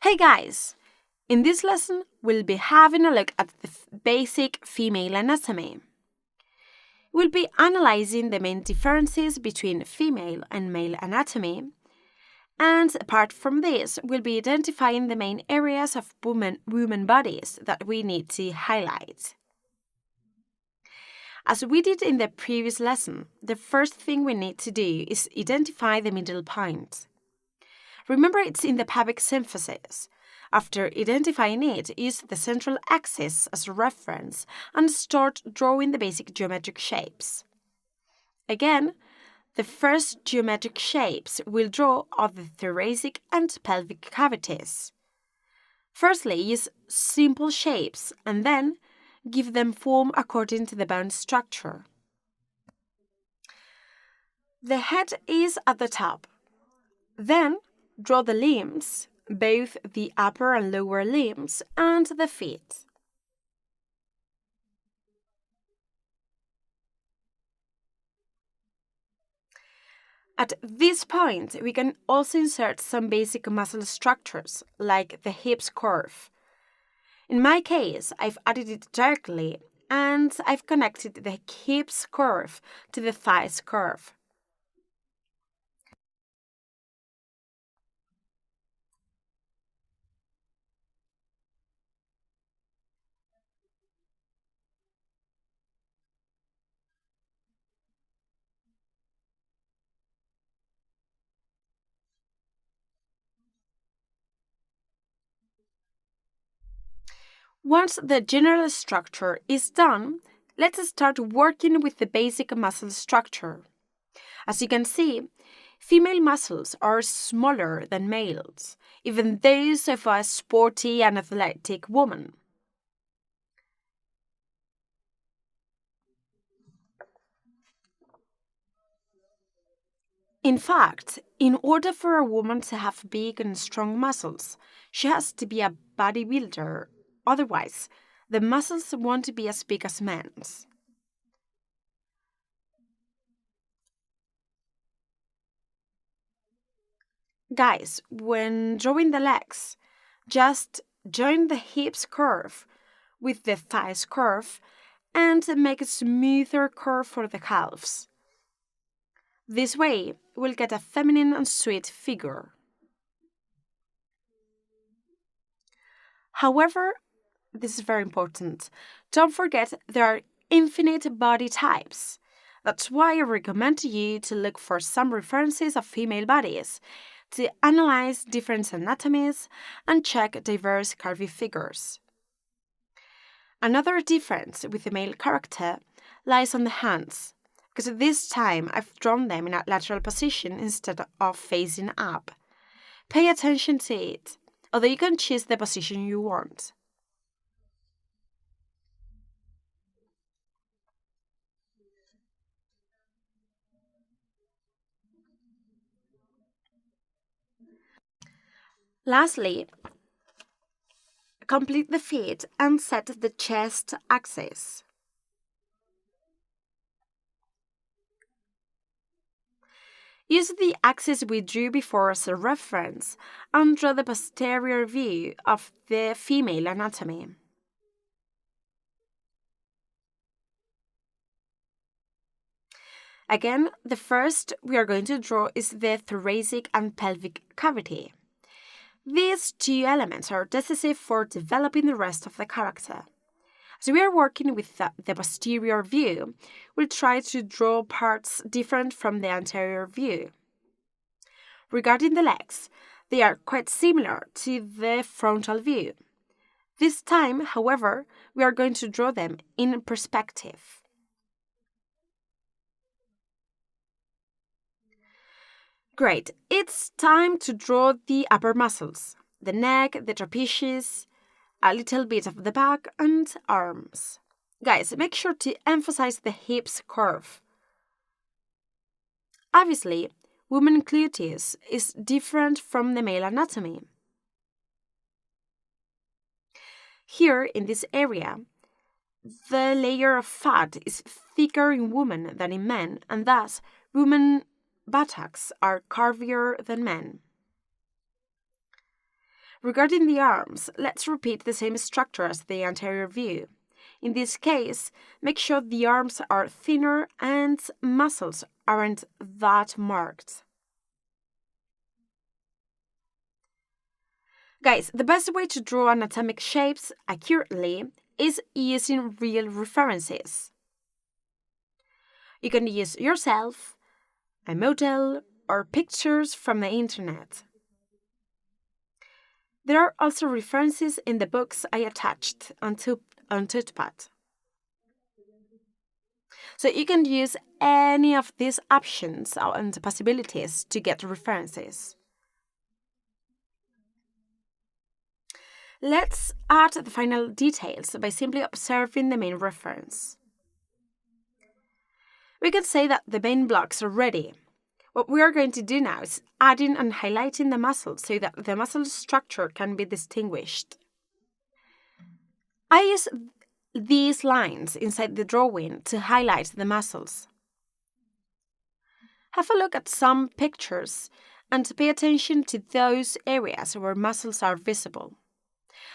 Hey guys! In this lesson, we'll be having a look at the basic female anatomy. We'll be analyzing the main differences between female and male anatomy, and apart from this, we'll be identifying the main areas of women bodies that we need to highlight. As we did in the previous lesson, the first thing we need to do is identify the middle point. Remember, it's in the pelvic symphysis. After identifying it, use the central axis as a reference and start drawing the basic geometric shapes. Again, the first geometric shapes we'll draw are the thoracic and pelvic cavities. Firstly, use simple shapes and then give them form according to the bone structure. The head is at the top. Then, draw the limbs, both the upper and lower limbs, and the feet. At this point, we can also insert some basic muscle structures, like the hips curve. In my case, I've added it directly, and I've connected the hips curve to the thighs curve. Once the general structure is done, let's start working with the basic muscle structure. As you can see, female muscles are smaller than males, even those of a sporty and athletic woman. In fact, in order for a woman to have big and strong muscles, she has to be a bodybuilder. Otherwise, the muscles won't be as big as men's. Guys, when drawing the legs, just join the hips curve with the thighs curve and make a smoother curve for the calves. This way, we'll get a feminine and sweet figure. However, this is very important. Don't forget there are infinite body types. That's why I recommend you to look for some references of female bodies to analyze different anatomies and check diverse curvy figures. Another difference with the male character lies on the hands, because this time I've drawn them in a lateral position instead of facing up. Pay attention to it, although you can choose the position you want. Lastly, complete the feet and set the chest axis. Use the axis we drew before as a reference and draw the posterior view of the female anatomy. Again, the first we are going to draw is the thoracic and pelvic cavity. These two elements are decisive for developing the rest of the character. As we are working with the posterior view, we'll try to draw parts different from the anterior view. Regarding the legs, they are quite similar to the frontal view. This time, however, we are going to draw them in perspective. Great, it's time to draw the upper muscles, the neck, the trapezius, a little bit of the back, and arms. Guys, make sure to emphasize the hips curve. Obviously, woman gluteus is different from the male anatomy. Here, in this area, the layer of fat is thicker in women than in men, and thus, women buttocks are curvier than men. Regarding the arms, let's repeat the same structure as the anterior view. In this case, make sure the arms are thinner and muscles aren't that marked. Guys, the best way to draw anatomic shapes accurately is using real references. You can use yourself, a model, or pictures from the internet. There are also references in the books I attached on Untitled. So you can use any of these options and possibilities to get references. Let's add the final details by simply observing the main reference. We can say that the main blocks are ready. What we are going to do now is adding and highlighting the muscles so that the muscle structure can be distinguished. I use these lines inside the drawing to highlight the muscles. Have a look at some pictures and pay attention to those areas where muscles are visible.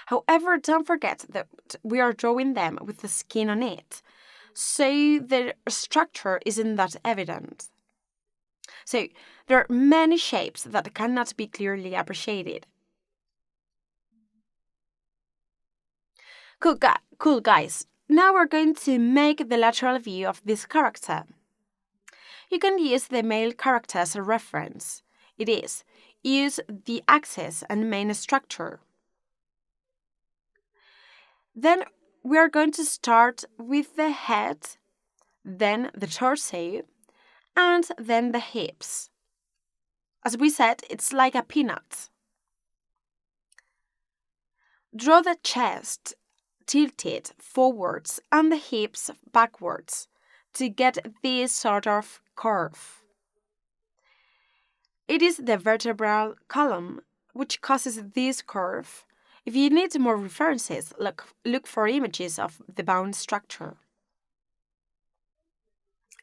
However, don't forget that we are drawing them with the skin on it, so the structure isn't that evident. So, there are many shapes that cannot be clearly appreciated. Cool guys, now we're going to make the lateral view of this character. You can use the male character as a reference. It is, use the axis and main structure. Then we are going to start with the head, then the torso, and then the hips. As we said, it's like a peanut. Draw the chest tilted forwards and the hips backwards to get this sort of curve. It is the vertebral column which causes this curve. If you need more references, look for images of the bone structure.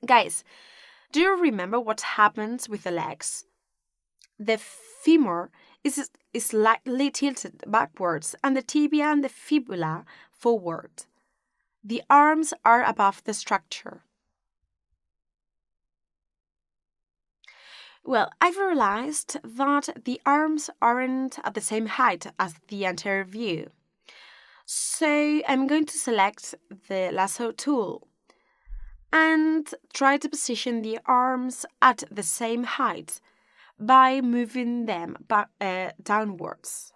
Guys, do you remember what happens with the legs? The femur is slightly tilted backwards and the tibia and the fibula forward. The arms are above the structure. Well, I've realized that the arms aren't at the same height as the anterior view. So I'm going to select the lasso tool and try to position the arms at the same height by moving them downwards.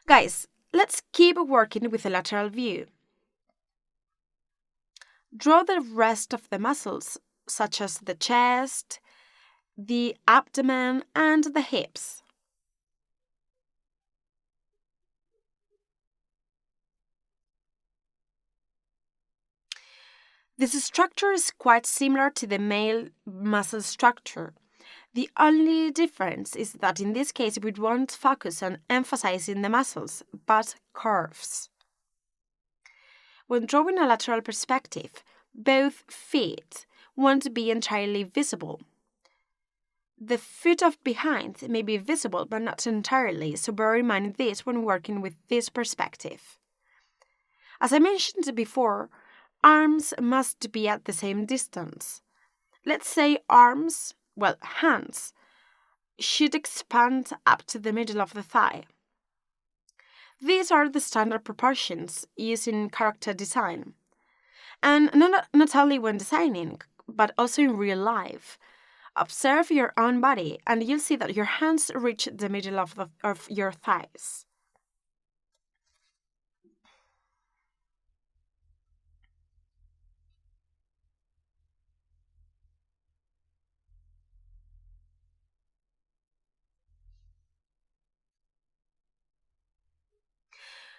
Guys, let's keep working with the lateral view. Draw the rest of the muscles, such as the chest, the abdomen, and the hips. This structure is quite similar to the male muscle structure. The only difference is that in this case we won't focus on emphasizing the muscles, but curves. When drawing a lateral perspective, both feet won't be entirely visible. The foot of behind may be visible, but not entirely, so bear in mind this when working with this perspective. As I mentioned before, arms must be at the same distance. Let's say hands, should expand up to the middle of the thigh. These are the standard proportions used in character design. And not only when designing, but also in real life. Observe your own body and you'll see that your hands reach the middle of your thighs.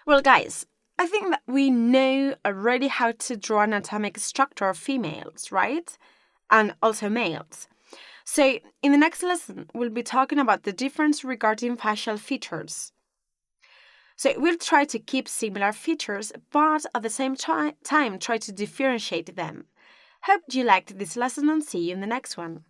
Well, guys, I think that we know already how to draw an anatomic structure of females, right? And also males. So, in the next lesson, we'll be talking about the difference regarding facial features. So, we'll try to keep similar features, but at the same time try to differentiate them. Hope you liked this lesson and see you in the next one.